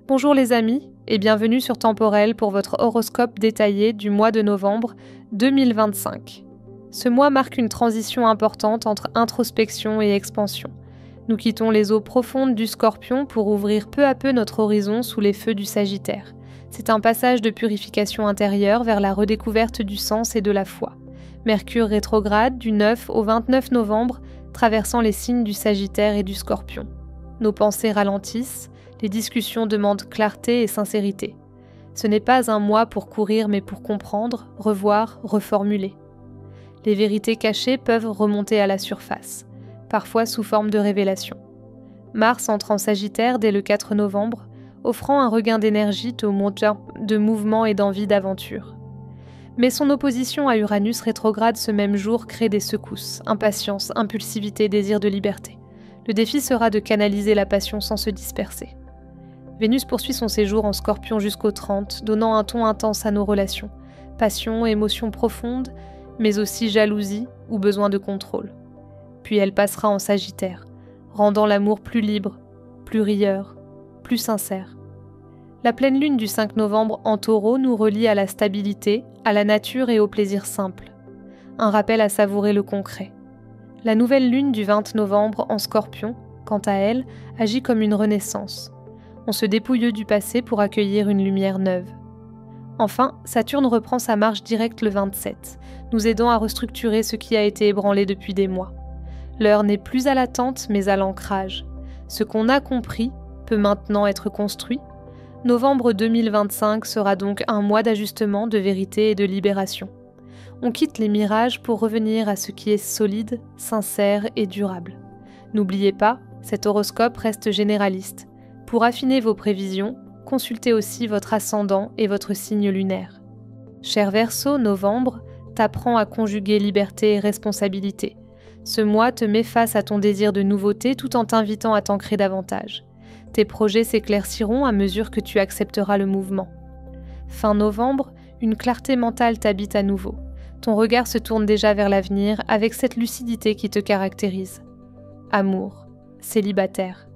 Bonjour les amis et bienvenue sur Temporel pour votre horoscope détaillé du mois de novembre 2025. Ce mois marque une transition importante entre introspection et expansion. Nous quittons les eaux profondes du Scorpion pour ouvrir peu à peu notre horizon sous les feux du Sagittaire. C'est un passage de purification intérieure vers la redécouverte du sens et de la foi. Mercure rétrograde du 9 au 29 novembre, traversant les signes du Sagittaire et du Scorpion. Nos pensées ralentissent, les discussions demandent clarté et sincérité. Ce n'est pas un mois pour courir mais pour comprendre, revoir, reformuler. Les vérités cachées peuvent remonter à la surface, parfois sous forme de révélation. Mars entre en Sagittaire dès le 4 novembre, offrant un regain d'énergie au moteur de mouvement et d'envie d'aventure. Mais son opposition à Uranus rétrograde ce même jour crée des secousses, impatience, impulsivité, désir de liberté. Le défi sera de canaliser la passion sans se disperser. Vénus poursuit son séjour en Scorpion jusqu'au 30, donnant un ton intense à nos relations. Passion, émotion profonde, mais aussi jalousie ou besoin de contrôle. Puis elle passera en Sagittaire, rendant l'amour plus libre, plus rieur, plus sincère. La pleine lune du 5 novembre en Taureau nous relie à la stabilité, à la nature et au plaisir simple. Un rappel à savourer le concret. La nouvelle lune du 20 novembre en Scorpion, quant à elle, agit comme une renaissance. On se dépouille du passé pour accueillir une lumière neuve. Enfin, Saturne reprend sa marche directe le 27, nous aidant à restructurer ce qui a été ébranlé depuis des mois. L'heure n'est plus à l'attente mais à l'ancrage. Ce qu'on a compris peut maintenant être construit. Novembre 2025 sera donc un mois d'ajustement, de vérité et de libération. On quitte les mirages pour revenir à ce qui est solide, sincère et durable. N'oubliez pas, cet horoscope reste généraliste. Pour affiner vos prévisions, consultez aussi votre ascendant et votre signe lunaire. Cher Verseau, novembre t'apprend à conjuguer liberté et responsabilité. Ce mois te met face à ton désir de nouveauté tout en t'invitant à t'ancrer davantage. Tes projets s'éclairciront à mesure que tu accepteras le mouvement. Fin novembre, une clarté mentale t'habite à nouveau. Ton regard se tourne déjà vers l'avenir avec cette lucidité qui te caractérise. Amour, célibataire.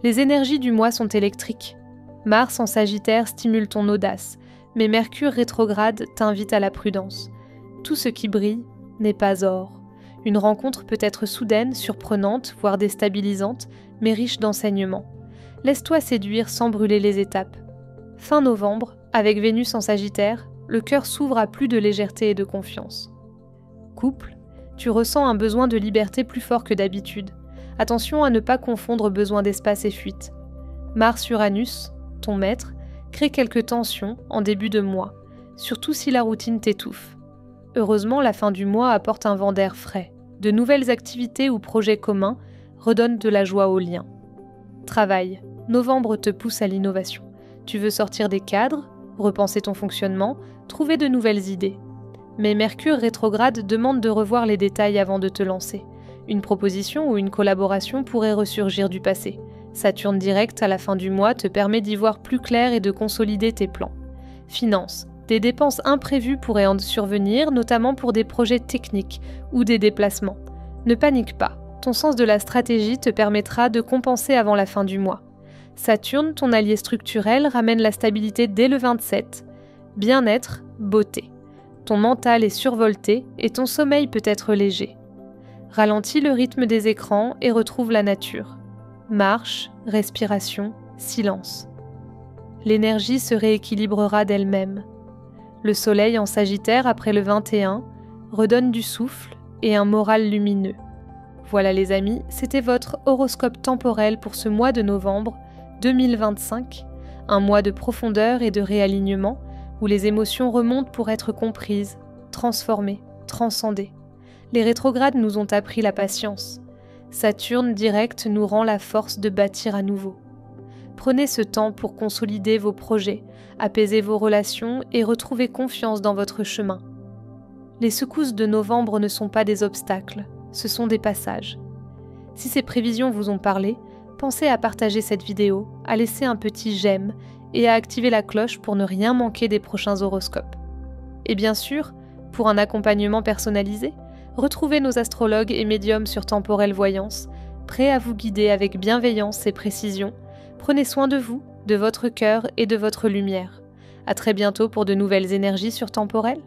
Les énergies du mois sont électriques. Mars en Sagittaire stimule ton audace, mais Mercure rétrograde t'invite à la prudence. Tout ce qui brille n'est pas or. Une rencontre peut être soudaine, surprenante, voire déstabilisante, mais riche d'enseignements. Laisse-toi séduire sans brûler les étapes. Fin novembre, avec Vénus en Sagittaire, le cœur s'ouvre à plus de légèreté et de confiance. Couple, tu ressens un besoin de liberté plus fort que d'habitude. Attention à ne pas confondre besoin d'espace et fuite. Mars-Uranus, ton maître, crée quelques tensions en début de mois, surtout si la routine t'étouffe. Heureusement, la fin du mois apporte un vent d'air frais. De nouvelles activités ou projets communs redonnent de la joie aux liens. Travail, novembre te pousse à l'innovation. Tu veux sortir des cadres, repenser ton fonctionnement, trouver de nouvelles idées. Mais Mercure rétrograde demande de revoir les détails avant de te lancer. Une proposition ou une collaboration pourrait ressurgir du passé. Saturne direct à la fin du mois te permet d'y voir plus clair et de consolider tes plans. Finances. Des dépenses imprévues pourraient en survenir, notamment pour des projets techniques ou des déplacements. Ne panique pas, ton sens de la stratégie te permettra de compenser avant la fin du mois. Saturne, ton allié structurel, ramène la stabilité dès le 27. Bien-être, beauté. Ton mental est survolté et ton sommeil peut être léger. Ralentis le rythme des écrans et retrouve la nature. Marche, respiration, silence. L'énergie se rééquilibrera d'elle-même. Le soleil en Sagittaire après le 21 redonne du souffle et un moral lumineux. Voilà les amis, c'était votre horoscope temporel pour ce mois de novembre 2025, un mois de profondeur et de réalignement où les émotions remontent pour être comprises, transformées, transcendées. Les rétrogrades nous ont appris la patience. Saturne direct nous rend la force de bâtir à nouveau. Prenez ce temps pour consolider vos projets, apaiser vos relations et retrouver confiance dans votre chemin. Les secousses de novembre ne sont pas des obstacles, ce sont des passages. Si ces prévisions vous ont parlé, pensez à partager cette vidéo, à laisser un petit j'aime et à activer la cloche pour ne rien manquer des prochains horoscopes. Et bien sûr, pour un accompagnement personnalisé, retrouvez nos astrologues et médiums sur Temporel Voyance, prêts à vous guider avec bienveillance et précision. Prenez soin de vous de votre cœur et de votre lumière. À très bientôt pour de nouvelles énergies sur Temporel.